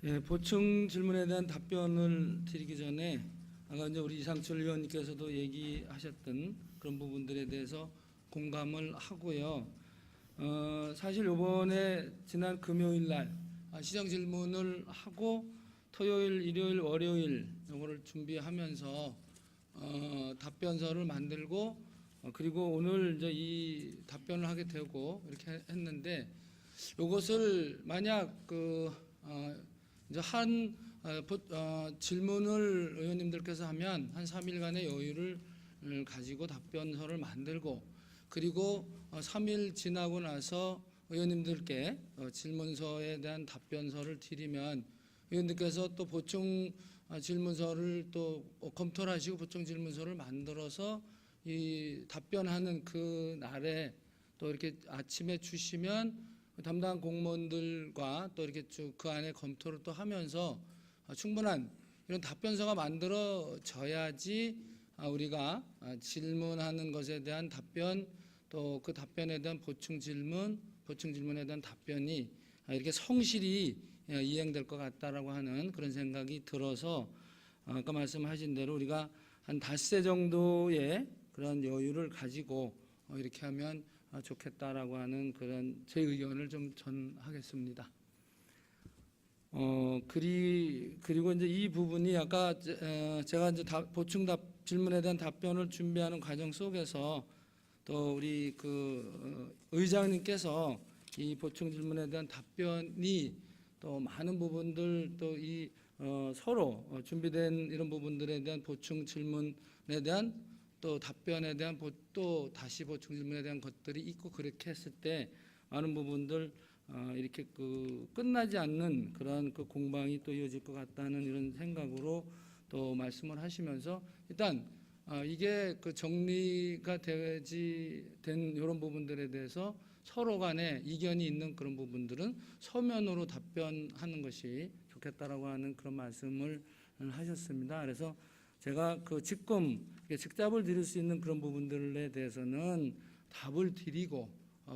예, 보충 질문에 대한 답변을 드리기 전에 아까 이제 우리 이상철 의원님께서도 얘기하셨던 그런 부분들에 대해서 공감을 하고요. 사실 이번에 지난 금요일 날 시정 질문을 하고 토요일, 일요일, 월요일 이거를 준비하면서 답변서를 만들고 그리고 오늘 이제 이 답변을 하게 되고 이렇게 했는데 이것을 만약 이제 질문을 의원님들께서 하면 한 3일간의 여유를 가지고 답변서를 만들고 그리고 3일 지나고 나서 의원님들께 질문서에 대한 답변서를 드리면 의원님께서 또 보충 질문서를 또 검토를 하시고 보충 질문서를 만들어서 이 답변하는 그 날에 또 이렇게 아침에 주시면 담당 공무원들과 또 이렇게 쭉 그 안에 검토를 또 하면서 충분한 이런 답변서가 만들어져야지 우리가 질문하는 것에 대한 답변 또 그 답변에 대한 보충 질문에 대한 답변이 이렇게 성실히 이행될 것 같다라고 하는 그런 생각이 들어서 아까 말씀하신 대로 우리가 한 닷새 정도의 그런 여유를 가지고 이렇게 하면 좋겠다라고 하는 그런 제 의견을 좀 전하겠습니다. 그리고 이제 이 부분이 아까 제가 이제 보충 질문에 대한 답변을 준비하는 과정 속에서 또 우리 의장님께서 이 보충 질문에 대한 답변이 또 많은 부분들 또 이 서로 준비된 이런 부분들에 대한 보충 질문에 대한 또 답변에 대한 또 다시 보충 질문에 대한 것들이 있고 그렇게 했을 때 많은 부분들 이렇게 끝나지 않는 그런 공방이 또 이어질 것 같다는 이런 생각으로 또 말씀을 하시면서 일단 이게 정리가 된 이런 부분들에 대해서 서로 간에 이견이 있는 그런 부분들은 서면으로 답변하는 것이 좋겠다라고 하는 그런 말씀을 하셨습니다. 그래서 제가 지금 직답을 드릴 수 있는 그런 부분들에 대해서는 답을 드리고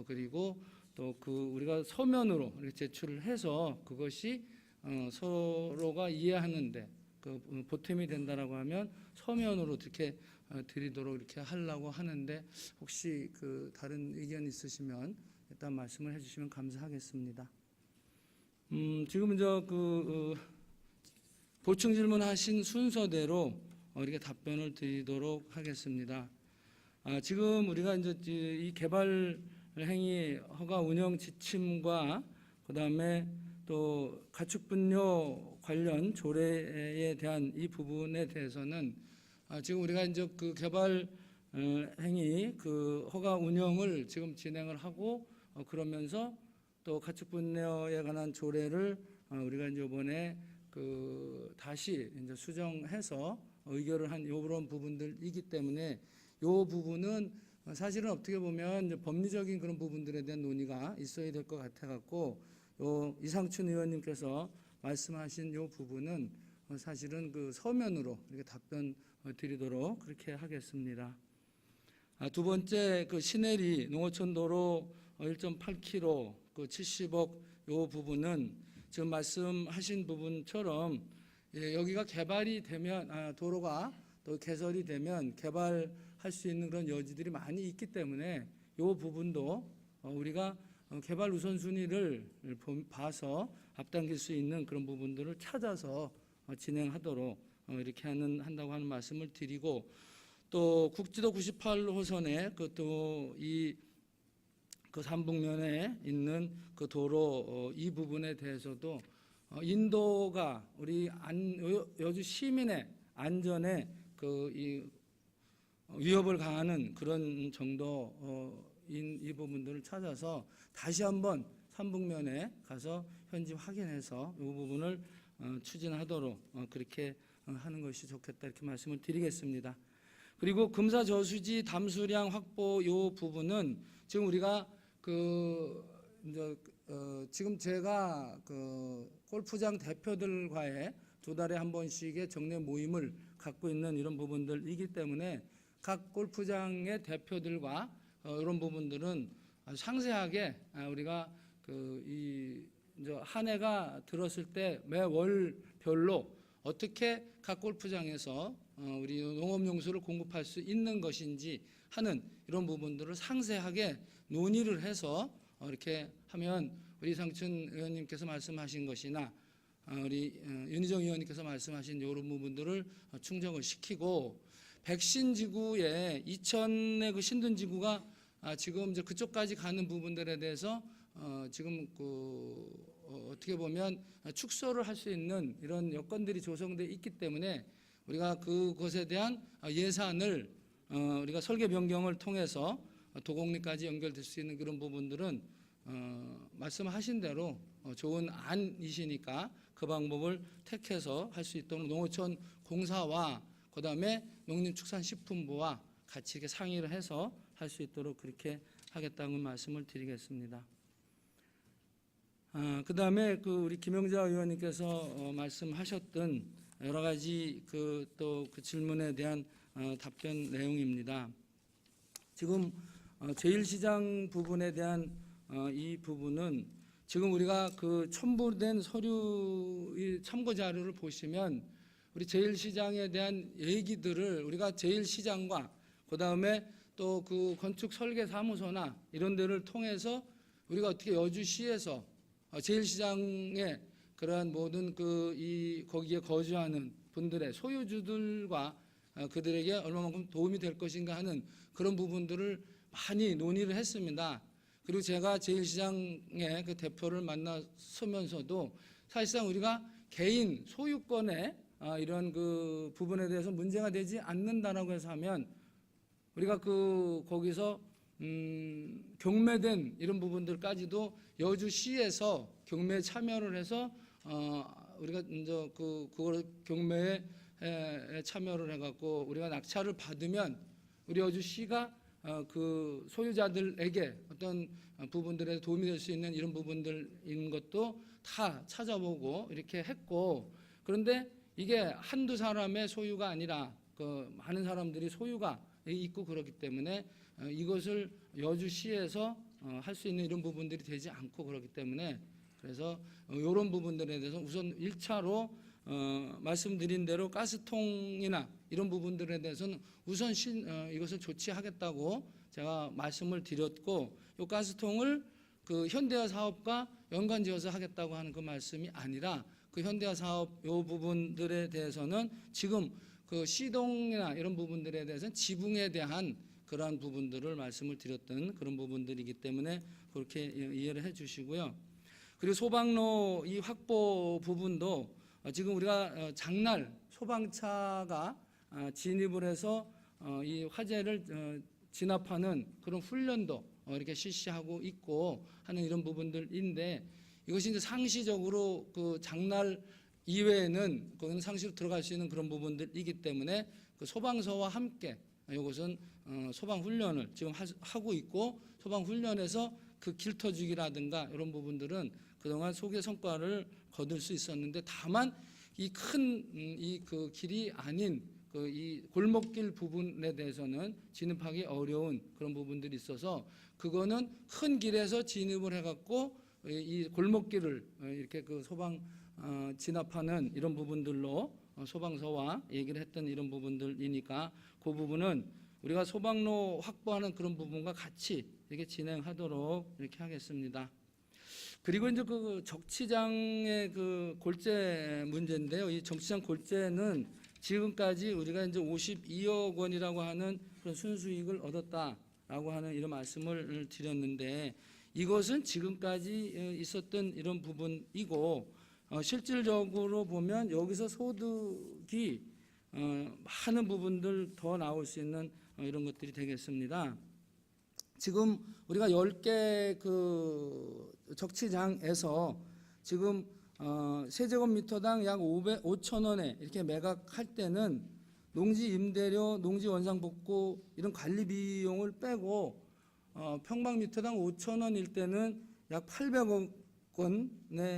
그리고 또 우리가 서면으로 이렇게 제출을 해서 그것이 서로가 이해하는데 보탬이 된다라고 하면 서면으로 이렇게 드리도록 이렇게 하려고 하는데 혹시 다른 의견 있으시면 일단 말씀을 해주시면 감사하겠습니다. 지금 이제 보충 질문하신 순서대로 이렇게 답변을 드리도록 하겠습니다. 지금 우리가 이제 이 개발 행위 허가 운영 지침과 그다음에 또 가축 분뇨 관련 조례에 대한 이 부분에 대해서는 지금 우리가 이제 개발 행위 허가 운영을 지금 진행을 하고 그러면서 또 가축 분뇨에 관한 조례를 우리가 이제 이번에 다시 이제 수정해서 의결을 한 이런 부분들이기 때문에 이 부분은 사실은 어떻게 보면 이제 법리적인 그런 부분들에 대한 논의가 있어야 될 것 같아 갖고 이상춘 의원님께서 말씀하신 이 부분은 사실은 서면으로 이렇게 답변 드리도록 그렇게 하겠습니다. 두 번째 신해리 농어촌도로 1.8km 70억 이 부분은 지금 말씀하신 부분처럼 여기가 개발이 되면 도로가 또 개설이 되면 개발할 수 있는 그런 여지들이 많이 있기 때문에 이 부분도 우리가 개발 우선순위를 봐서 앞당길 수 있는 그런 부분들을 찾아서 진행하도록 이렇게 한다고 하는 말씀을 드리고 또 국지도 98호선에 삼북면에 있는 도로 이 부분에 대해서도 인도가 우리 여주 시민의 안전에 이 위협을 가하는 그런 정도인 이 부분들을 찾아서 다시 한번 삼북면에 가서 현지 확인해서 이 부분을 추진하도록 그렇게 하는 것이 좋겠다 이렇게 말씀을 드리겠습니다. 그리고 금사 저수지 담수량 확보 이 부분은 지금 우리가 지금 제가 골프장 대표들과의 2달에 한 번씩의 정례 모임을 갖고 있는 이런 부분들이기 때문에 각 골프장의 대표들과 이런 부분들은 상세하게 우리가 이제 한 해가 들었을 때 매월별로 어떻게 각 골프장에서 우리 농업용수를 공급할 수 있는 것인지 하는 이런 부분들을 상세하게 논의를 해서 이렇게 하면 우리 이상춘 의원님께서 말씀하신 것이나 우리 윤희정 의원님께서 말씀하신 이런 부분들을 충족을 시키고, 백신지구에 이천의 그 신든지구가 지금 이제 그쪽까지 가는 부분들에 대해서 지금 어떻게 보면 축소를 할 수 있는 이런 여건들이 조성되어 있기 때문에 우리가 그것에 대한 예산을 우리가 설계 변경을 통해서 도곡리까지 연결될 수 있는 그런 부분들은 말씀하신 대로 좋은 안이시니까 그 방법을 택해서 할 수 있도록 농어촌 공사와 그다음에 농림축산식품부와 같이 이렇게 상의를 해서 할 수 있도록 그렇게 하겠다는 말씀을 드리겠습니다. 그다음에 우리 김영자 의원님께서 말씀하셨던 여러 가지 또 그 질문에 대한 답변 내용입니다. 지금 제1시장 부분에 대한 이 부분은 지금 우리가 그 첨부된 서류 참고 자료를 보시면 우리 제1시장에 대한 얘기들을 우리가 제1시장과 그다음에 또 그 건축 설계 사무소나 이런 데를 통해서 우리가 어떻게 여주시에서 제1시장의 그러한 모든 거기에 거주하는 분들의 소유주들과 그들에게 얼마만큼 도움이 될 것인가 하는 그런 부분들을 많이 논의를 했습니다. 그리고 제가 제1시장의 그 대표를 만나서면서도 사실상 우리가 개인 소유권의 이런 그 부분에 대해서 문제가 되지 않는다라고 해서 하면 우리가 거기서 경매된 이런 부분들까지도 여주시에서 경매에 참여를 해서 우리가 이제 그걸 경매에 참여를 해갖고 우리가 낙찰을 받으면 우리 여주시가 그 소유자들에게 어떤 부분들에 도움이 될 수 있는 이런 부분들인 것도 다 찾아보고 이렇게 했고, 그런데 이게 한두 사람의 소유가 아니라 많은 사람들이 소유가 있고 그렇기 때문에 이것을 여주시에서 할 수 있는 이런 부분들이 되지 않고 그렇기 때문에 그래서 이런 부분들에 대해서 우선 1차로 말씀드린 대로 가스통이나 이런 부분들에 대해서는 우선 이것을 조치하겠다고 제가 말씀을 드렸고, 이 가스통을 그 현대화 사업과 연관지어서 하겠다고 하는 그 말씀이 아니라 그 현대화 사업 이 부분들에 대해서는 지금 그 시동이나 이런 부분들에 대해서는 지붕에 대한 그러한 부분들을 말씀을 드렸던 그런 부분들이기 때문에 그렇게 이해를 해 주시고요. 그리고 소방로 이 확보 부분도 지금 우리가 장날 소방차가 진입을 해서 이 화재를 진압하는 그런 훈련도 이렇게 실시하고 있고 하는 이런 부분들인데, 이것이 이제 상시적으로 그 장날 이외에는 거기는 상시로 들어갈 수 있는 그런 부분들이기 때문에 그 소방서와 함께 이것은 소방 훈련을 지금 하고 있고, 소방 훈련에서 그 길터주기라든가 이런 부분들은 그동안 소개 성과를 거둘 수 있었는데, 다만 이 큰 그 길이 아닌 이 골목길 부분에 대해서는 진입하기 어려운 그런 부분들이 있어서 그거는 큰 길에서 진입을 해갖고 이 골목길을 이렇게 그 소방 진압하는 이런 부분들로 소방서와 얘기를 했던 이런 부분들이니까 그 부분은 우리가 소방로 확보하는 그런 부분과 같이 이렇게 진행하도록 이렇게 하겠습니다. 그리고 이제 그 적치장의 그 골재 문제인데요. 이 적치장 골재는 지금까지 우리가 이제 52억 원이라고 하는 그런 순수익을 얻었다라고 하는 이런 말씀을 드렸는데, 이것은 지금까지 있었던 이런 부분이고, 실질적으로 보면 여기서 소득이 많은 부분들 더 나올 수 있는 이런 것들이 되겠습니다. 지금 우리가 10개 그 적치장에서 지금 세제곱미터당 약 5,000원에 이렇게 매각할 때는 농지 임대료, 농지 원상복구 이런 관리 비용을 빼고 평방미터당 5,000원일 때는 약 800억 원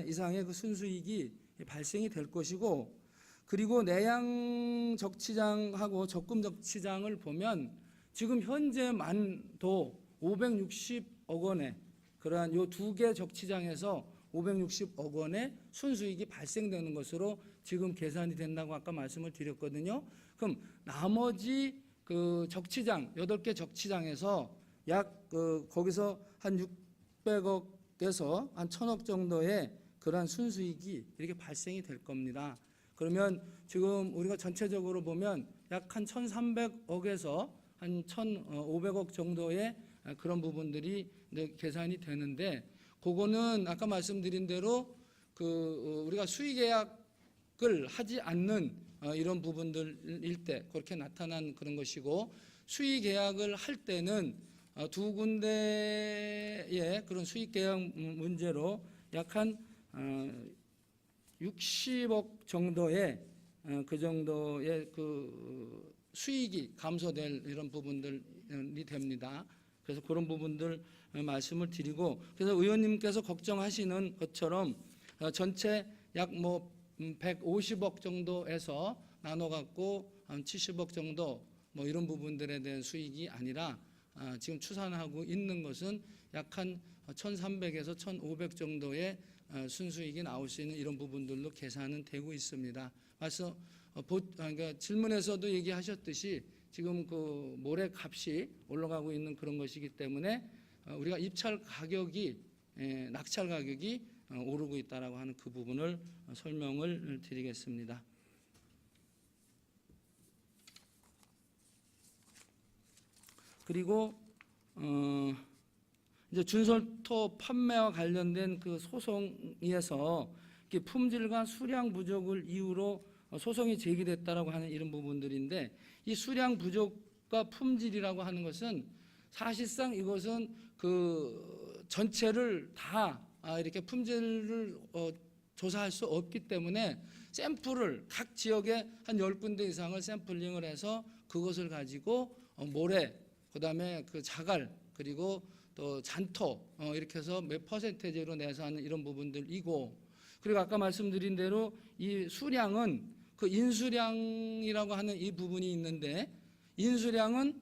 이상의 그 순수익이 발생이 될 것이고, 그리고 내양 적치장하고 적금 적치장을 보면 지금 현재만도 560억 원에 그러한 요 두 개 적치장에서 560억 원의 순수익이 발생되는 것으로 지금 계산이 된다고 아까 말씀을 드렸거든요. 그럼 나머지 그 적치장 8개 적치장에서 약 거기서 한 600억에서 한 1000억 정도의 그러한 순수익이 이렇게 발생이 될 겁니다. 그러면 지금 우리가 전체적으로 보면 약 한 1,300억에서 한 1,500억 정도의 그런 부분들이 계산이 되는데, 그거는 아까 말씀드린 대로 우리가 수의 계약을 하지 않는 이런 부분들일 때 그렇게 나타난 그런 것이고, 수의 계약을 할 때는 두 군데의 그런 수의 계약 문제로 약 한 60억 정도의 그 정도의 그 수익이 감소될 이런 부분들이 됩니다. 그래서 그런 부분들 말씀을 드리고, 그래서 의원님께서 걱정하시는 것처럼 전체 약 150억 정도에서 나눠 갖고 한 70억 정도 이런 부분들에 대한 수익이 아니라 지금 추산하고 있는 것은 약 한 1,300에서 1,500 정도의 순수익이 나올 수 있는 이런 부분들로 계산은 되고 있습니다. 그래서 그러니까 질문에서도 얘기하셨듯이 지금 그 모래 값이 올라가고 있는 그런 것이기 때문에 우리가 입찰 가격이 낙찰 가격이 오르고 있다라고 하는 그 부분을 설명을 드리겠습니다. 그리고 이제 준설토 판매와 관련된 그 소송에서 품질과 수량 부족을 이유로 소송이 제기됐다라고 하는 이런 부분들인데, 이 수량 부족과 품질이라고 하는 것은 사실상 이것은 그 전체를 다 이렇게 품질을 조사할 수 없기 때문에 샘플을 각 지역에 한 10군데 이상을 샘플링을 해서 그것을 가지고 모래, 그다음에 그 자갈, 그리고 또 잔토 이렇게 해서 몇 퍼센테이지로 내서 하는 이런 부분들이고, 그리고 아까 말씀드린 대로 이 수량은 그 인수량이라고 하는 이 부분이 있는데, 인수량은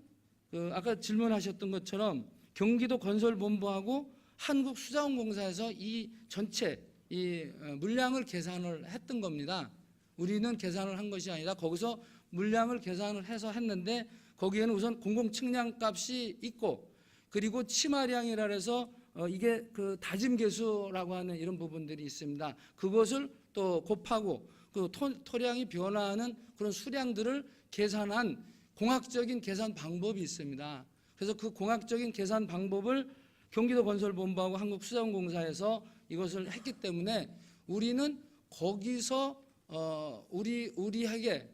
아까 질문하셨던 것처럼 경기도 건설본부하고 한국수자원공사에서 이 전체 이 물량을 계산을 했던 겁니다. 우리는 계산을 한 것이 아니라 거기서 물량을 계산을 해서 했는데, 거기에는 우선 공공측량값이 있고, 그리고 치마량이라 해서 이게 그 다짐계수라고 하는 이런 부분들이 있습니다. 그것을 또 곱하고 그 토량이 변화하는 그런 수량들을 계산한 공학적인 계산 방법이 있습니다. 그래서 그 공학적인 계산 방법을 경기도 건설본부하고 한국수자원공사에서 이것을 했기 때문에 우리는 거기서 우리에게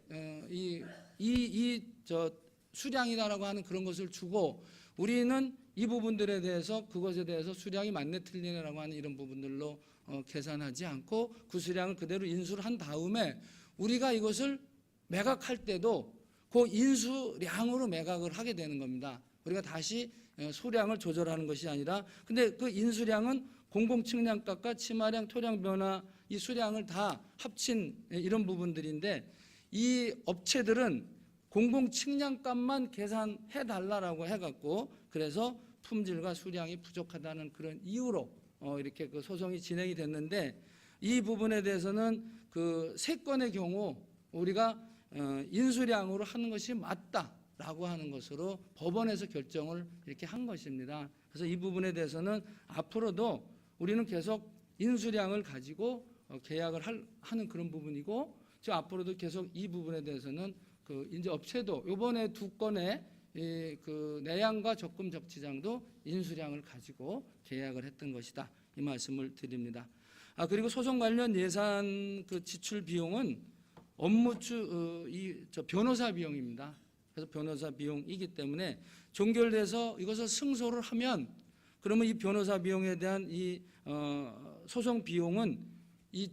저 수량이다라고 하는 그런 것을 주고, 우리는 이 부분들에 대해서 그것에 대해서 수량이 맞네 틀리네라고 하는 이런 부분들로 계산하지 않고 그 수량을 그대로 인수를 한 다음에 우리가 이것을 매각할 때도 그 인수량으로 매각을 하게 되는 겁니다. 우리가 다시 소량을 조절하는 것이 아니라, 근데 그 인수량은 공공측량값과 치마량, 토량 변화 이 수량을 다 합친 이런 부분들인데, 이 업체들은 공공측량값만 계산해 달라라고 해갖고 그래서 품질과 수량이 부족하다는 그런 이유로 이렇게 그 소송이 진행이 됐는데, 이 부분에 대해서는 그 3건의 경우 우리가 인수량으로 하는 것이 맞다라고 하는 것으로 법원에서 결정을 이렇게 한 것입니다. 그래서 이 부분에 대해서는 앞으로도 우리는 계속 인수량을 가지고 계약을 하는 그런 부분이고, 지금 앞으로도 계속 이 부분에 대해서는 그 이제 업체도 이번에 2건의 그 내양과 적금 적치장도 인수량을 가지고 계약을 했던 것이다, 이 말씀을 드립니다. 그리고 소송 관련 예산 그 지출 비용은 변호사 비용입니다. 그래서 변호사 비용이기 때문에 종결돼서 이것을 승소를 하면, 그러면 이 변호사 비용에 대한 이 소송 비용은 이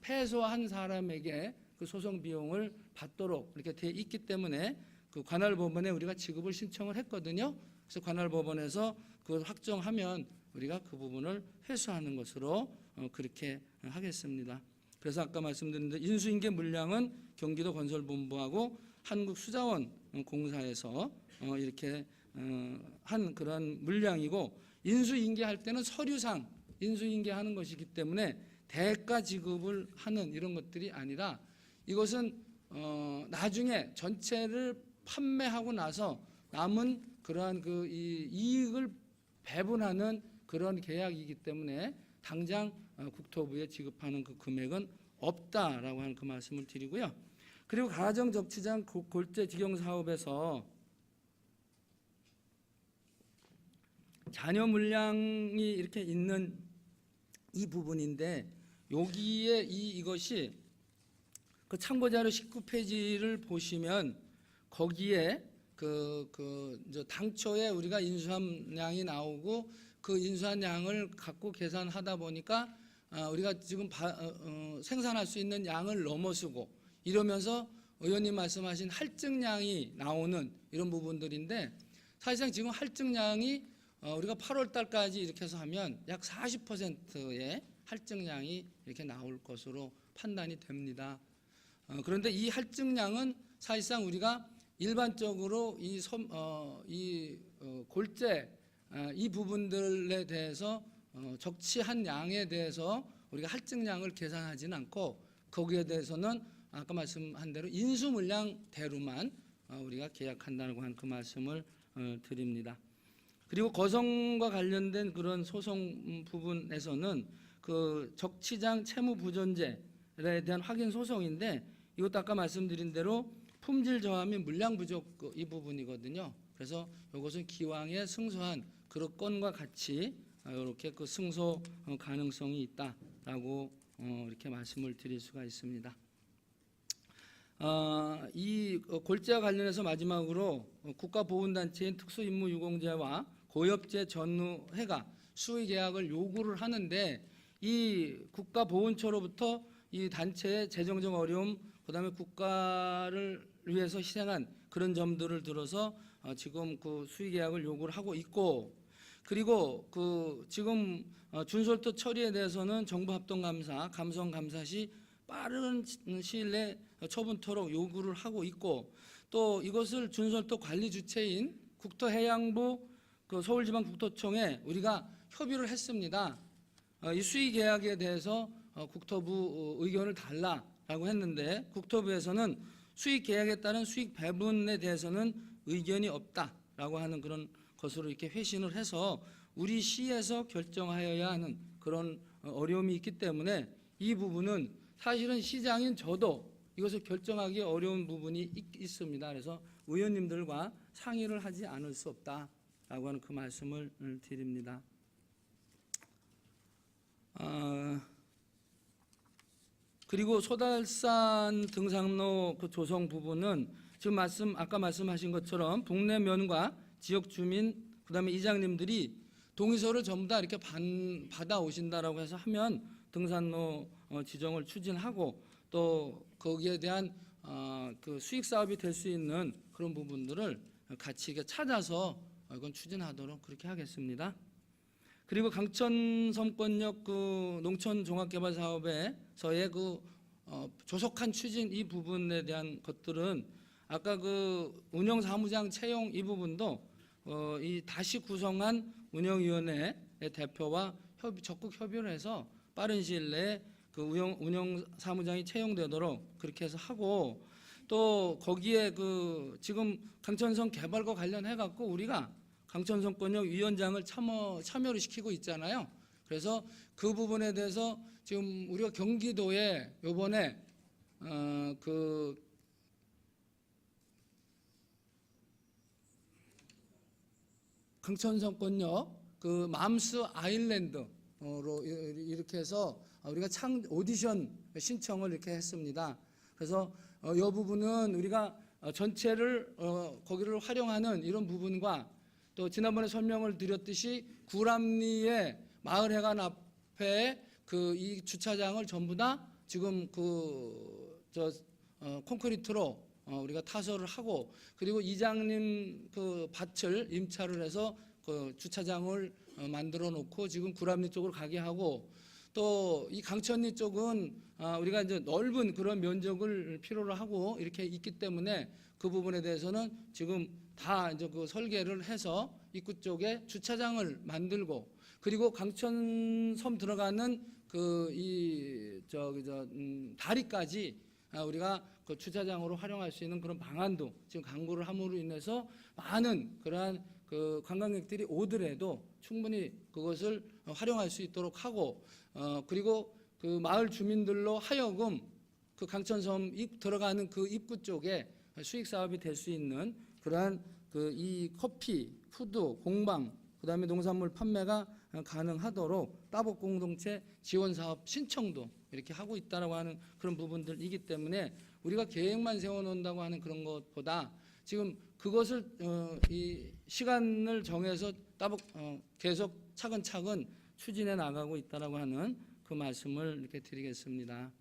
패소한 사람에게 그 소송 비용을 받도록 이렇게 돼 있기 때문에 그 관할법원에 우리가 지급을 신청을 했거든요. 그래서 관할법원에서 그걸 확정하면 우리가 그 부분을 회수하는 것으로 그렇게 하겠습니다. 그래서 아까 말씀드린 대로 인수인계 물량은 경기도 건설본부하고 한국수자원공사에서 이렇게 한 그런 물량이고, 인수인계할 때는 서류상 인수인계하는 것이기 때문에 대가 지급을 하는 이런 것들이 아니라 이것은 나중에 전체를 판매하고 나서 남은 그러한 그 이익을 배분하는 그런 계약이기 때문에 당장 국토부에 지급하는 그 금액은 없다라고 하는 그 말씀을 드리고요. 그리고 가정적치장 골재 직영 사업에서 잔여 물량이 이렇게 있는 이 부분인데 여기에 이것이 그 참고자료 19페이지를 보시면 거기에 이제 당초에 우리가 인수한 양이 나오고 그 인수한 양을 갖고 계산하다 보니까 우리가 지금 생산할 수 있는 양을 넘어서고 이러면서 의원님 말씀하신 할증량이 나오는 이런 부분들인데 사실상 지금 할증량이 우리가 8월 달까지 이렇게 해서 하면 약 40%의 할증량이 이렇게 나올 것으로 판단이 됩니다. 그런데 이 할증량은 사실상 우리가 일반적으로 이 골재 이 부분들에 대해서 적치한 양에 대해서 우리가 할증량을 계산하지는 않고 거기에 대해서는 아까 말씀한 대로 인수 물량대로만 우리가 계약한다고 한 그 말씀을 드립니다. 그리고 거성과 관련된 그런 소송 부분에서는 그 적치장 채무 부존재에 대한 확인 소송인데 이것도 아까 말씀드린 대로 품질 저하 및 물량 부족 이 부분이거든요. 그래서 이것은 기왕에 승소한 그런 건과 같이 이렇게 그 승소 가능성이 있다라고 이렇게 말씀을 드릴 수가 있습니다. 이 골재와 관련해서 마지막으로 국가보훈단체인 특수임무유공자와 고엽제 전후회가 수의계약을 요구를 하는데 이 국가보훈처로부터 이 단체의 재정적 어려움 그다음에 국가를 위해서 희생한 그런 점들을 들어서 지금 그 수의계약을 요구를 하고 있고 그리고 그 지금 준솔도 처리에 대해서는 정부합동감사, 감성감사 시 빠른 시일 내 처분토록 요구를 하고 있고 또 이것을 준솔도 관리 주체인 국토해양부 그 서울지방국토청에 우리가 협의를 했습니다. 이 수의계약에 대해서 국토부 의견을 달라라고 했는데 국토부에서는 수의계약에 따른 수익 배분에 대해서는 의견이 없다라고 하는 그런 것으로 이렇게 회신을 해서 우리 시에서 결정하여야 하는 그런 어려움이 있기 때문에 이 부분은 사실은 시장인 저도 이것을 결정하기 어려운 부분이 있습니다. 그래서 의원님들과 상의를 하지 않을 수 없다라고 하는 그 말씀을 드립니다. 그리고 소달산 등산로 그 조성 부분은 지금 아까 말씀하신 것처럼 동네면과 지역 주민 그다음에 이장님들이 동의서를 전부 다 이렇게 받아 오신다라고 해서 하면 등산로 지정을 추진하고 또 거기에 대한 그 수익 사업이 될 수 있는 그런 부분들을 같이 이렇게 찾아서 이건 추진하도록 그렇게 하겠습니다. 그리고 강천섬권역 그 농촌 종합개발 사업에서의 그 조속한 추진 이 부분에 대한 것들은 아까 그 운영사무장 채용 이 부분도 이 다시 구성한 운영위원회 대표와 적극 협의를 해서 빠른 시일 내에 그 운영사무장이 채용되도록 그렇게 해서 하고 또 거기에 그 지금 강천섬 개발과 관련해 갖고 우리가 강천섬권역 위원장을 참여를 시키고 있잖아요. 그래서 그 부분에 대해서 지금 우리가 경기도에 요번에 그 강천섬권역 그 맘스 아일랜드로 이렇게 해서 우리가 오디션 신청을 이렇게 했습니다. 그래서 이 부분은 우리가 전체를 거기를 활용하는 이런 부분과 또 지난번에 설명을 드렸듯이 구람리의 마을회관 앞에 그 이 주차장을 전부 다 지금 콘크리트로 우리가 타설을 하고 그리고 이장님 그 밭을 임차를 해서 그 주차장을 만들어 놓고 지금 구람리 쪽으로 가게 하고 또 이 강천리 쪽은 우리가 이제 넓은 그런 면적을 필요로 하고 이렇게 있기 때문에 그 부분에 대해서는 지금 다 이제 그 설계를 해서 입구 쪽에 주차장을 만들고 그리고 강천섬 들어가는 다리까지 우리가 그 주차장으로 활용할 수 있는 그런 방안도 지금 강구를 함으로 인해서 많은 그러한 그 관광객들이 오더라도 충분히 그것을 활용할 수 있도록 하고, 그리고 그 마을 주민들로 하여금 그 강천섬 들어가는 그 입구 쪽에 수익 사업이 될 수 있는 그러한 그 이 커피, 푸드, 공방, 그다음에 농산물 판매가 가능하도록 따복 공동체 지원 사업 신청도 이렇게 하고 있다라고 하는 그런 부분들이기 때문에 우리가 계획만 세워놓는다고 하는 그런 것보다 지금 그것을 이 시간을 정해서 따복 계속 차근차근 추진해 나가고 있다라고 하는 그 말씀을 이렇게 드리겠습니다.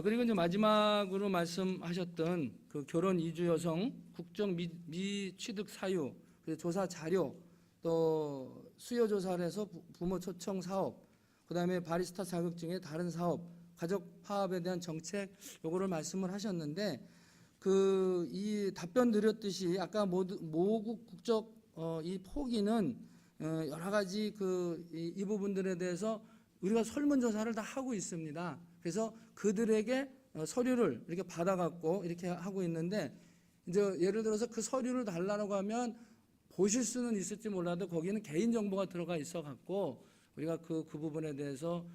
그리고 이제 마지막으로 말씀하셨던 그 결혼 이주 여성 국적 미취득 사유, 그리고 조사 자료, 또 수요 조사를 해서 부모 초청 사업, 그다음에 바리스타 자격증의 다른 사업, 가족 화합에 대한 정책, 요거를 말씀을 하셨는데 그 이 답변 드렸듯이 아까 모국 국적 이 포기는 여러 가지 이 부분들에 대해서 우리가 설문조사를 다 하고 있습니다. 그래서 그들에게 서류를 이렇게 받아갖고 이렇게 하고 있는데, 이제 예를 들어서 그 서류를 달라고 하면 보실 수는 있을지 몰라도 거기는 개인 정보가 들어가 있어갖고 우리가 그 부분에 대해서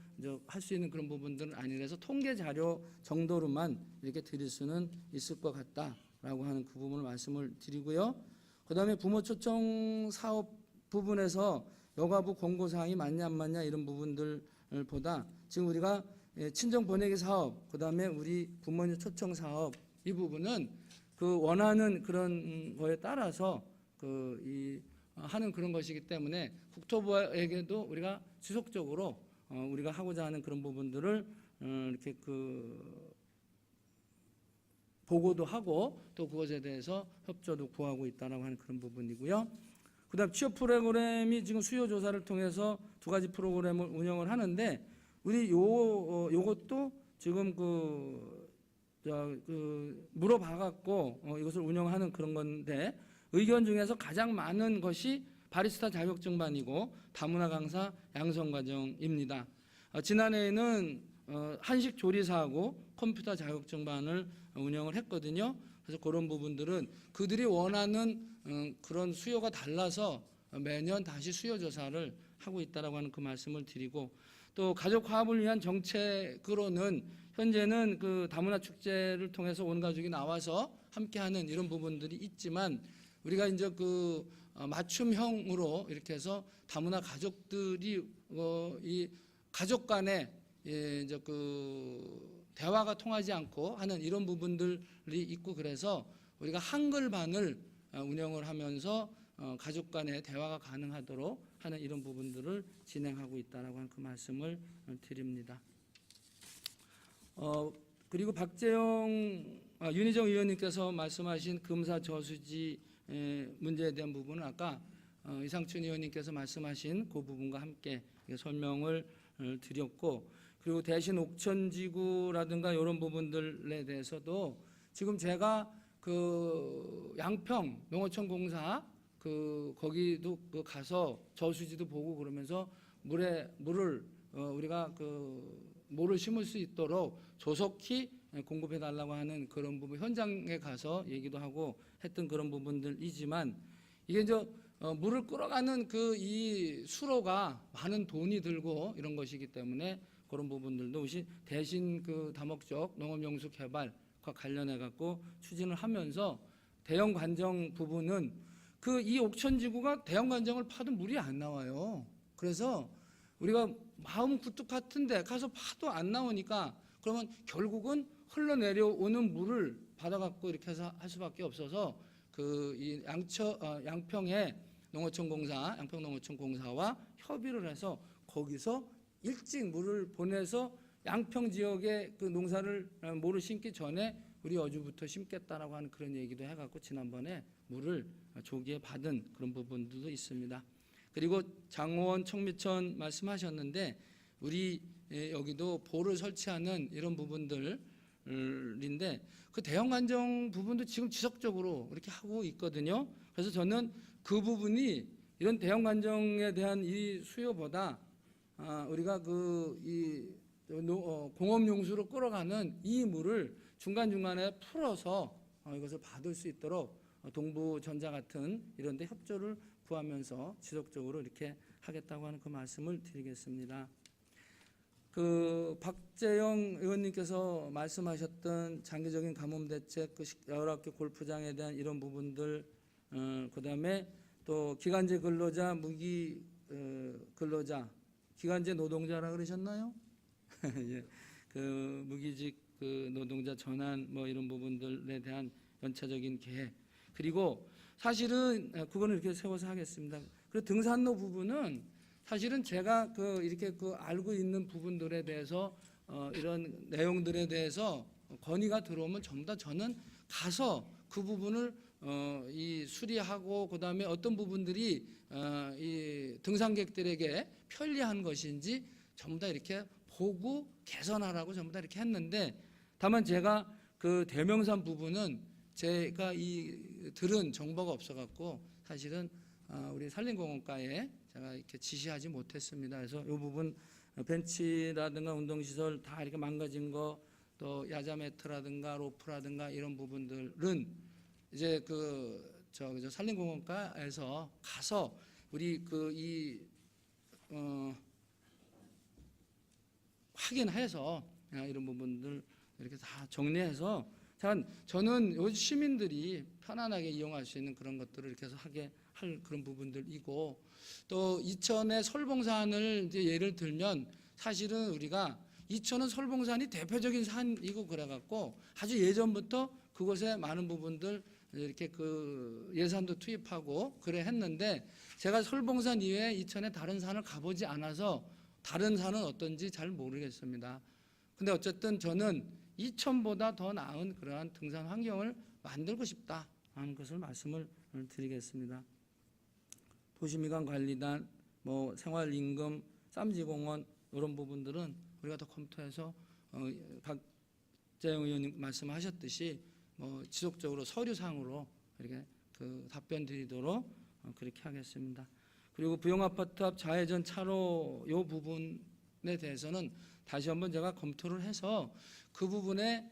할 수 있는 그런 부분들은 아니라서 통계 자료 정도로만 이렇게 드릴 수는 있을 것 같다라고 하는 그 부분을 말씀을 드리고요. 그다음에 부모 초청 사업 부분에서 여가부 공고 사항이 맞냐 안 맞냐 이런 부분들보다 지금 우리가 친정 보내기 사업, 그다음에 우리 부모님 초청 사업 이 부분은 그 원하는 그런 거에 따라서 하는 그런 것이기 때문에 국토부에게도 우리가 지속적으로 우리가 하고자 하는 그런 부분들을 이렇게 보고도 하고 또 그것에 대해서 협조도 구하고 있다라고 하는 그런 부분이고요. 그다음 취업 프로그램이 지금 수요 조사를 통해서 두 가지 프로그램을 운영을 하는데 우리 요것도 지금 물어봐갖고 이것을 운영하는 그런 건데 의견 중에서 가장 많은 것이 바리스타 자격증반이고 다문화 강사 양성과정입니다. 지난해에는 한식 조리사하고 컴퓨터 자격증반을 운영을 했거든요. 그래서 그런 부분들은 그들이 원하는 그런 수요가 달라서 매년 다시 수요 조사를 하고 있다라고 하는 그 말씀을 드리고, 또 가족 화합을 위한 정책으로는 현재는 그 다문화 축제를 통해서 온 가족이 나와서 함께하는 이런 부분들이 있지만 우리가 이제 맞춤형으로 이렇게 해서 다문화 가족들이 이 가족 간에 이제 대화가 통하지 않고 하는 이런 부분들이 있고, 그래서 우리가 한글반을 운영을 하면서 가족 간의 대화가 가능하도록 하는 이런 부분들을 진행하고 있다라고 하는 그 말씀을 드립니다. 그리고 윤희정 의원님께서 말씀하신 금사 저수지 문제에 대한 부분은 아까 이상춘 의원님께서 말씀하신 그 부분과 함께 설명을 드렸고, 그리고 대신 옥천지구라든가 이런 부분들에 대해서도 지금 제가 양평 농어촌 공사 거기도 가서 저수지도 보고 그러면서 물을 우리가 모를 심을 수 있도록 조속히 공급해 달라고 하는 그런 부분 현장에 가서 얘기도 하고 했던 그런 부분들이지만, 이게 이제 물을 끌어가는 이 수로가 많은 돈이 들고 이런 것이기 때문에 그런 부분들도 대신 다목적 농업용수 개발과 관련해 갖고 추진을 하면서 대형 관정 부분은 이 옥천지구가 대형 관정을 파도 물이 안 나와요. 그래서 우리가 마음 굴뚝 같은데 가서 파도 안 나오니까 그러면 결국은 흘러내려오는 물을 받아갖고 이렇게 해서 할 수밖에 없어서 이 양평의 양평 농어촌 공사와 협의를 해서 거기서 일찍 물을 보내서 양평 지역의 농사를 모를 심기 전에 우리 어주부터 심겠다라고 하는 그런 얘기도 해갖고 지난번에 물을 조기에 받은 그런 부분들도 있습니다. 그리고 장호원, 청미천 말씀하셨는데 우리 여기도 보를 설치하는 이런 부분들인데 그 대형 관정 부분도 지금 지속적으로 이렇게 하고 있거든요. 그래서 저는 그 부분이 이런 대형 관정에 대한 이 수요보다 우리가 공업 용수로 끌어가는 이 물을 중간중간에 풀어서 이것을 받을 수 있도록 동부전자 같은 이런 데 협조를 구하면서 지속적으로 이렇게 하겠다고 하는 그 말씀을 드리겠습니다. 박재영 의원님께서 말씀하셨던 장기적인 가뭄 대책, 19개 골프장에 대한 이런 부분들, 그다음에 또 기간제 근로자, 무기 근로자, 기간제 노동자라 그러셨나요? 예, 무기직 노동자 전환 이런 부분들에 대한 연차적인 계획, 그리고 사실은 그거는 이렇게 세워서 하겠습니다. 그리고 등산로 부분은 사실은 제가 이렇게 알고 있는 부분들에 대해서 이런 내용들에 대해서 건의가 들어오면 전부 다 저는 가서 그 부분을 이 수리하고, 그다음에 어떤 부분들이 이 등산객들에게 편리한 것인지 전부 다 이렇게 보고 개선하라고 전부 다 이렇게 했는데, 다만 제가 대명산 부분은 제가 들은 정보가 없어갖고 사실은 우리 산림공원과에 제가 이렇게 지시하지 못했습니다. 그래서 이 부분 벤치라든가 운동시설 다 이렇게 망가진 거, 또 야자 매트라든가 로프라든가 이런 부분들은 이제 산림공원과에서 가서 우리 확인해서 이런 부분들 이렇게 다 정리해서, 저는 요즘 시민들이 편안하게 이용할 수 있는 그런 것들을 이렇게 해서 하게 할 그런 부분들이고, 또 이천의 설봉산을 이제 예를 들면 사실은 우리가 이천은 설봉산이 대표적인 산이고 그래갖고 아주 예전부터 그곳에 많은 부분들 이렇게 예산도 투입하고 그래 했는데, 제가 설봉산 이외에 이천의 다른 산을 가보지 않아서 다른 산은 어떤지 잘 모르겠습니다. 근데 어쨌든 저는 이천보다 더 나은 그러한 등산 환경을 만들고 싶다 하는 것을 말씀을 드리겠습니다. 도시미관관리단, 생활임금, 쌈지공원 이런 부분들은 우리가 더 검토해서 박재영 의원님 말씀하셨듯이 지속적으로 서류상으로 이렇게 답변 드리도록 그렇게 하겠습니다. 그리고 부영아파트 앞 좌회전 차로 이 부분에 대해서는 다시 한번 제가 검토를 해서 그 부분에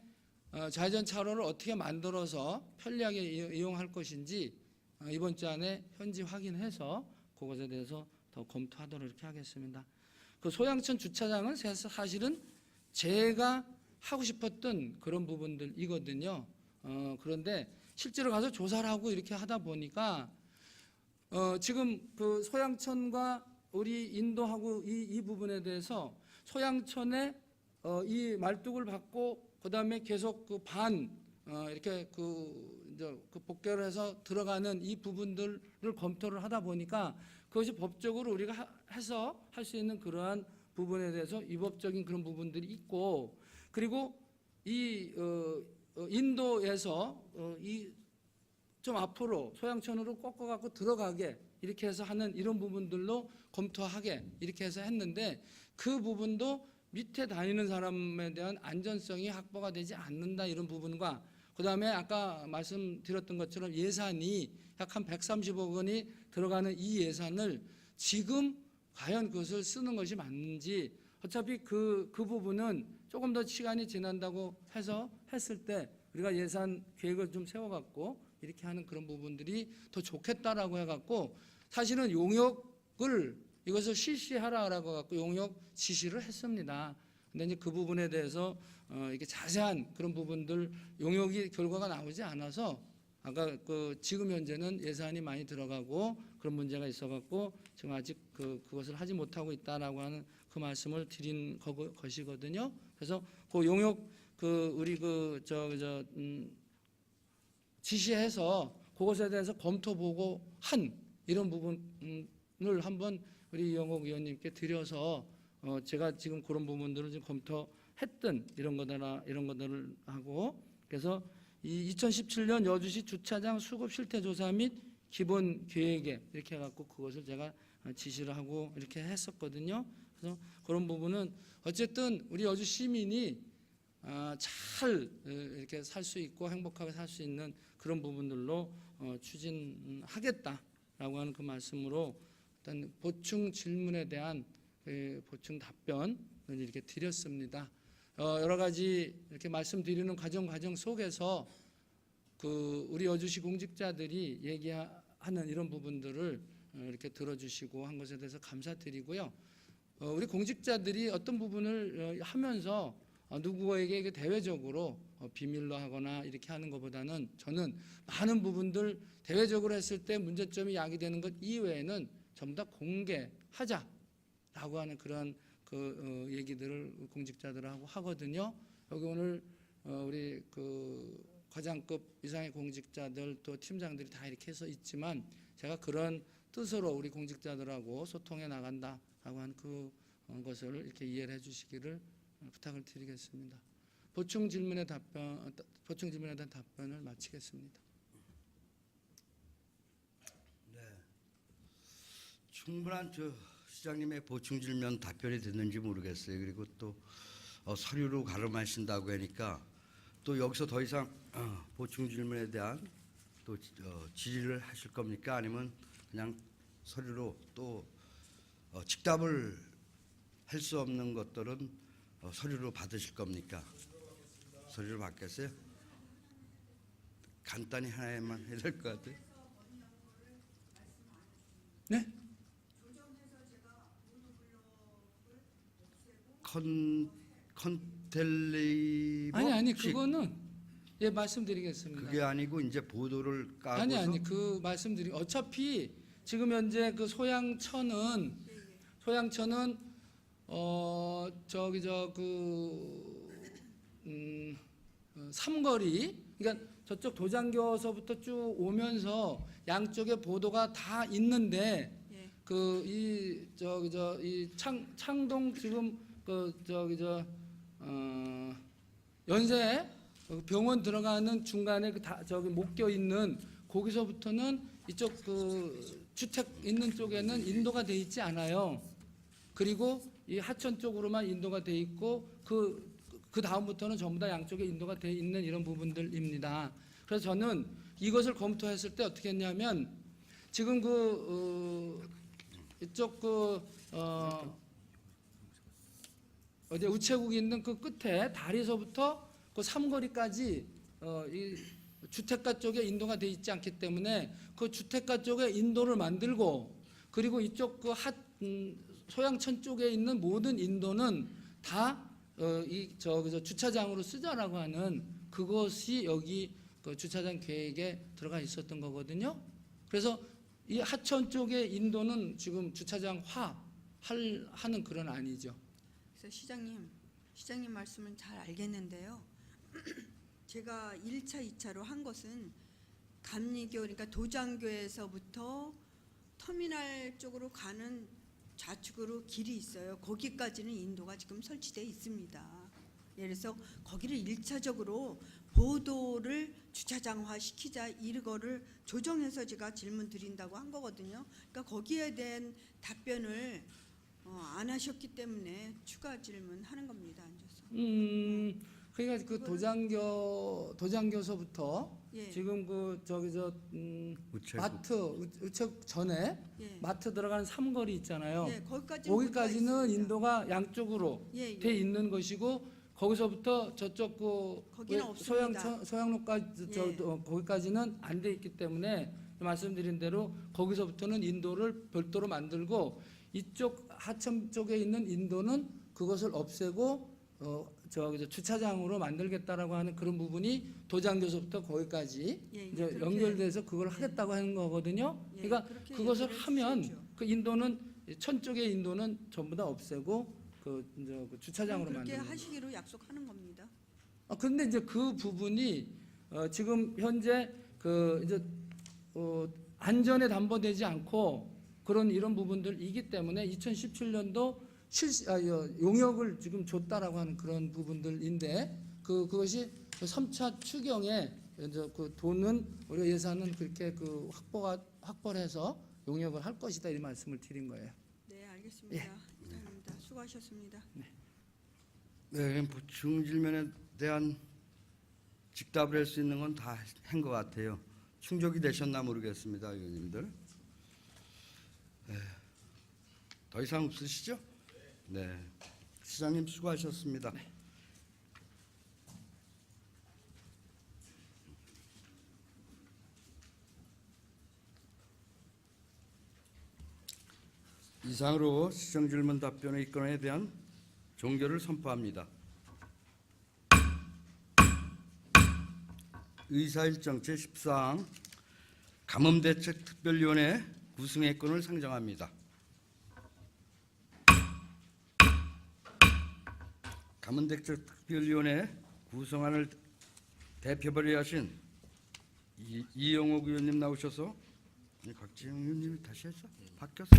좌회전 차로를 어떻게 만들어서 편리하게 이용할 것인지 이번 주 안에 현지 확인해서 그것에 대해서 더 검토하도록 이렇게 하겠습니다. 소양천 주차장은 사실은 제가 하고 싶었던 그런 부분들이거든요. 그런데 실제로 가서 조사를 하고 이렇게 하다 보니까 지금 소양천과 우리 인도하고 이 부분에 대해서 소양천에 이 말뚝을 받고 그다음에 계속 이렇게 복개를 해서 들어가는 이 부분들을 검토를 하다 보니까 그것이 법적으로 우리가 해서 할 수 있는 그러한 부분에 대해서 위법적인 그런 부분들이 있고, 그리고 이 인도에서 좀 앞으로 소양천으로 꺾어갖고 들어가게 이렇게 해서 하는 이런 부분들로 검토하게 이렇게 해서 했는데, 그 부분도 밑에 다니는 사람에 대한 안전성이 확보가 되지 않는다 이런 부분과, 그다음에 아까 말씀드렸던 것처럼 예산이 약 한 130억 원이 들어가는 이 예산을 지금 과연 그것을 쓰는 것이 맞는지, 어차피 그 부분은 조금 더 시간이 지난다고 해서 했을 때 우리가 예산 계획을 좀 세워갖고 이렇게 하는 그런 부분들이 더 좋겠다라고 해갖고, 사실은 용역을 이것을 실시하라라고 갖고 용역 지시를 했습니다. 근데 이제 그 부분에 대해서 이렇게 자세한 그런 부분들 용역이 결과가 나오지 않아서 아까 지금 현재는 예산이 많이 들어가고 그런 문제가 있어갖고 지금 아직 그것을 하지 못하고 있다라고 하는 그 말씀을 드린 것이거든요. 그래서 그 용역 우리 지시해서 그것에 대해서 검토 보고 한 이런 부분을 한번 우리 이영옥 의원님께 드려서 제가 지금 그런 부분들을 좀 검토했던 이런 것들을 하고, 그래서 이 2017년 여주시 주차장 수급 실태 조사 및 기본 계획에 이렇게 해갖고 그것을 제가 지시를 하고 이렇게 했었거든요. 그래서 그런 부분은 어쨌든 우리 여주 시민이 잘 이렇게 살 수 있고 행복하게 살 수 있는 그런 부분들로 추진하겠다 하는 그 말씀으로 일단 보충 질문에 대한 보충 답변을 이렇게 드렸습니다. 여러 가지 이렇게 말씀드리는 과정 속에서 우리 여주시 공직자들이 얘기하는 이런 부분들을 이렇게 들어주시고 한 것에 대해서 감사드리고요. 우리 공직자들이 어떤 부분을 하면서 누구에게 이게 대외적으로 비밀로 하거나 이렇게 하는 것보다는 저는 많은 부분들 대외적으로 했을 때 문제점이 야기되는 것 이외에는 전부 다 공개하자라고 하는 그런 얘기들을 공직자들하고 하거든요. 여기 오늘 우리 과장급 이상의 공직자들 또 팀장들이 다 이렇게 해서 있지만 제가 그런 뜻으로 우리 공직자들하고 소통해 나간다라고 하는 그것을 이렇게 이해를 해주시기를 부탁을 드리겠습니다. 보충 질문에 대한 답변을 마치겠습니다. 네, 충분한 시장님의 보충 질문 답변이 됐는지 모르겠어요. 그리고 또 서류로 가름하신다고 하니까 또 여기서 더 이상 보충 질문에 대한 또 질의를 하실 겁니까? 아니면 그냥 서류로 또 직답을 할 수 없는 것들은 서류로 받으실 겁니까? 서류로 받겠어요? 간단히 하나만 해야 될 것 같아요. 네? 컨텔레이버 아니 그거는 말씀드리겠습니다. 그게 아니고 이제 보도를 까고서 아니 그 말씀드리 어차피 지금 현재 그 소양천은 삼거리 그러니까 저쪽 도장교서부터 쭉 오면서 양쪽에 보도가 다 있는데 이 창동 지금 연세 병원 들어가는 중간에 목겨 있는 거기서부터는 이쪽 주택 있는 쪽에는 인도가 돼 있지 않아요. 그리고 이 하천 쪽으로만 인도가 돼 있고 그 다음부터는 전부 다 양쪽에 인도가 돼 있는 이런 부분들입니다. 그래서 저는 이것을 검토했을 때 어떻게 했냐면 지금 이쪽 어제 우체국이 있는 그 끝에 다리서부터 그 삼거리까지 이 주택가 쪽에 인도가 돼 있지 않기 때문에 그 주택가 쪽에 인도를 만들고 그리고 이쪽 소양천 쪽에 있는 모든 인도는 다 주차장으로 쓰자라고 하는 그것이 여기 주차장 계획에 들어가 있었던 거거든요. 그래서 이 하천 쪽의 인도는 지금 주차장화 하는 그런 아니죠. 그래서 시장님 말씀은 잘 알겠는데요. 제가 1차, 2차로 한 것은 감리교 그러니까 도장교에서부터 터미널 쪽으로 가는 좌측으로 길이 있어요. 거기까지는 인도가 지금 설치되어 있습니다. 그래서 거기를 1차적으로 보도를 주차장화 시키자 이거를 조정해서 제가 질문 드린다고 한 거거든요. 그러니까 거기에 대한 답변을 안 하셨기 때문에 추가 질문하는 겁니다. 앉아서. 그러니까 그 도장교서부터 지금 우체국 전에 마트 들어가는 삼거리 있잖아요. 거기까지는 인도가 양쪽으로 돼 있는 것이고 거기서부터 저쪽 소양로까지 거기까지는 안 돼 있기 때문에 말씀드린 대로 거기서부터는 인도를 별도로 만들고 이쪽 하천 쪽에 있는 인도는 그것을 없애고 주차장으로 만들겠다라고 하는 그런 부분이 도장교서부터 거기까지 이제 연결돼서 그걸 하겠다고 하는 거거든요. 그러니까 그것을 하면 그 인도는 천 쪽의 인도는 전부 다 없애고 그 주차장으로 만들고 그렇게 하시기로 약속하는 겁니다. 그런데 이제 그 부분이 지금 현재 안전에 담보되지 않고 이런 부분들이기 때문에 2017년도 용역을 지금 줬다라고 하는 그런 부분들인데 그것이 3차 추경에 그 돈은 우리가 예산은 그렇게 확보를 해서 용역을 할 것이다 이 말씀을 드린 거예요. 네, 알겠습니다. 감사합니다. 수고하셨습니다. 네, 보충 질문에 대한 직답을 할 수 있는 건 다 한 것 같아요. 충족이 되셨나 모르겠습니다, 의원님들. 더 이상 없으시죠? 네. 시장님 수고하셨습니다. 이상으로 시정 질문 답변의 입건에 대한 종결을 선포합니다. 의사일정 제14항 가뭄대책특별위원회 구성의 건을 상정합니다. 가뭄대책특별위원회 구성안을 대표 발의하신 이영옥 의원님 나오셔서 박지영 의원님이 다시 했어? 바뀌었어?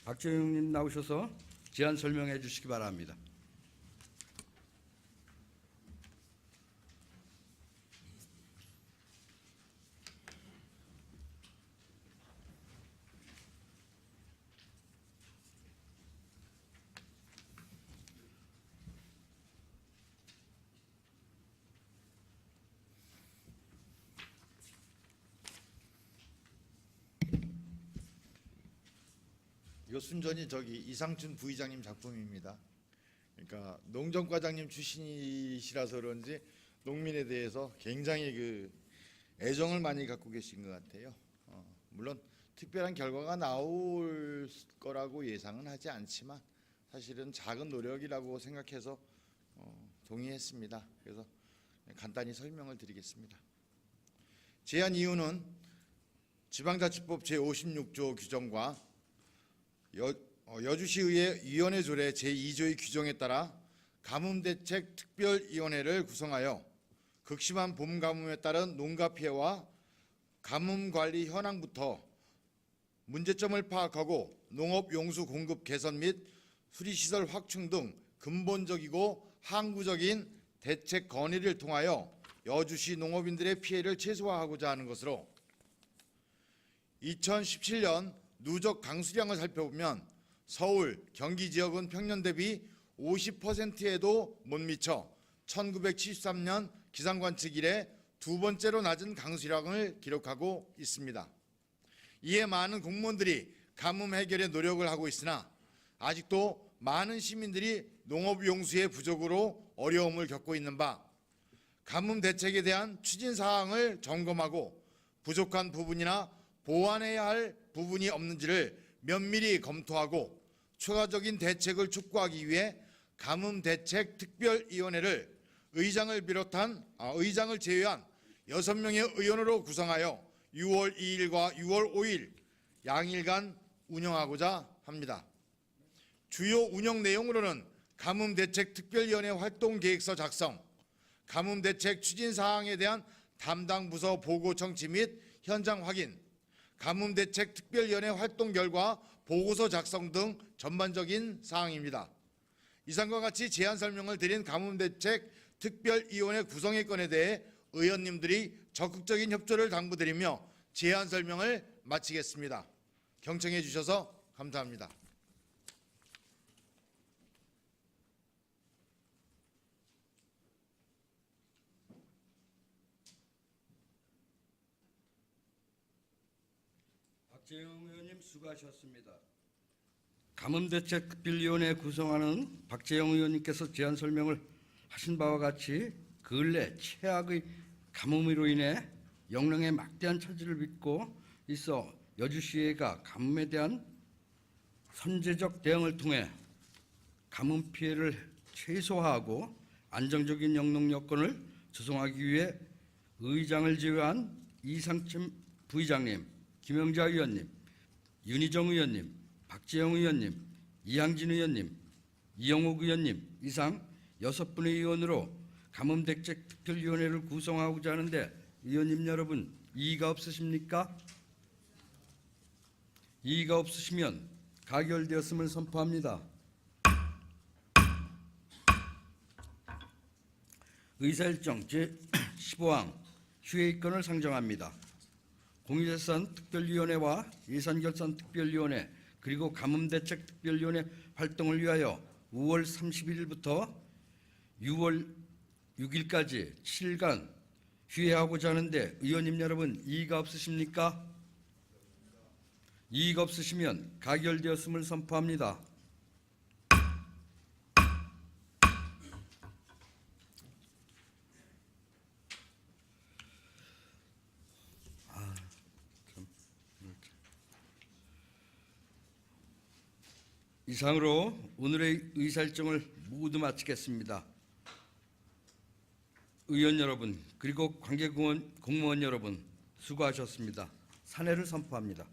박지영 의원님 나오셔서 제안 설명해 주시기 바랍니다. 이거 순전히 저기 이상춘 부의장님 작품입니다. 그러니까 농정과장님 출신이시라서 그런지 농민에 대해서 굉장히 그 애정을 많이 갖고 계신 것 같아요. 물론 특별한 결과가 나올 거라고 예상은 하지 않지만 사실은 작은 노력이라고 생각해서 동의했습니다. 그래서 간단히 설명을 드리겠습니다. 제안 이유는 지방자치법 제56조 규정과 여주시의회 위원회 조례 제2조의 규정에 따라 가뭄대책특별위원회를 구성하여 극심한 봄 가뭄에 따른 농가 피해와 가뭄 관리 현황부터 문제점을 파악하고 농업 용수 공급 개선 및 수리시설 확충 등 근본적이고 항구적인 대책 건의를 통하여 여주시 농업인들의 피해를 최소화하고자 하는 것으로 2017년 누적 강수량을 살펴보면 서울, 경기 지역은 평년 대비 50%에도 못 미쳐 1973년 기상관측 이래 두 번째로 낮은 강수량을 기록하고 있습니다. 이에 많은 공무원들이 가뭄 해결에 노력을 하고 있으나 아직도 많은 시민들이 농업 용수의 부족으로 어려움을 겪고 있는 바, 가뭄 대책에 대한 추진 사항을 점검하고 부족한 부분이나 보완해야 할 부분이 없는지를 면밀히 검토하고 추가적인 대책을 촉구하기 위해 가뭄대책특별위원회를 의장을 제외한 6명의 의원으로 구성하여 6월 2일과 6월 5일 양일간 운영하고자 합니다. 주요 운영 내용으로는 가뭄대책특별위원회 활동계획서 작성, 가뭄대책 추진사항에 대한 담당 부서 보고 청취 및 현장 확인, 가뭄대책특별위원회 활동 결과 보고서 작성 등 전반적인 사항입니다. 이상과 같이 제안 설명을 드린 가뭄대책특별위원회 구성의 건에 대해 의원님들이 적극적인 협조를 당부드리며 제안 설명을 마치겠습니다. 경청해 주셔서 감사합니다. 박재영 의원님 수고하셨습니다. 가뭄대책특별위원회 구성하는 박재영 의원님께서 제안 설명을 하신 바와 같이 근래 최악의 가뭄으로 인해 영령에 막대한 차질을 빚고 있어 여주시의회가 가뭄에 대한 선제적 대응을 통해 가뭄 피해를 최소화하고 안정적인 영농 여건을 조성하기 위해 의장을 제외한 이상춘 부의장님, 김영자 의원님, 윤희정 의원님, 박재영 의원님, 이항진 의원님, 이영옥 의원님 이상 6분의 의원으로 가뭄대책특별위원회를 구성하고자 하는데 의원님 여러분 이의가 없으십니까? 이의가 없으시면 가결되었음을 선포합니다. 의사일정 제15항 휴회의건을 상정합니다. 공유재산특별위원회와 예산결산특별위원회 그리고 가뭄대책특별위원회 활동을 위하여 5월 31일부터 6월 6일까지 7일간 휴회하고자 하는데 의원님 여러분 이의가 없으십니까? 이의 없으시면 가결되었음을 선포합니다. 이상으로 오늘의 의사일정을 모두 마치겠습니다. 의원 여러분 그리고 관계공무원 여러분 수고하셨습니다. 사내를 선포합니다.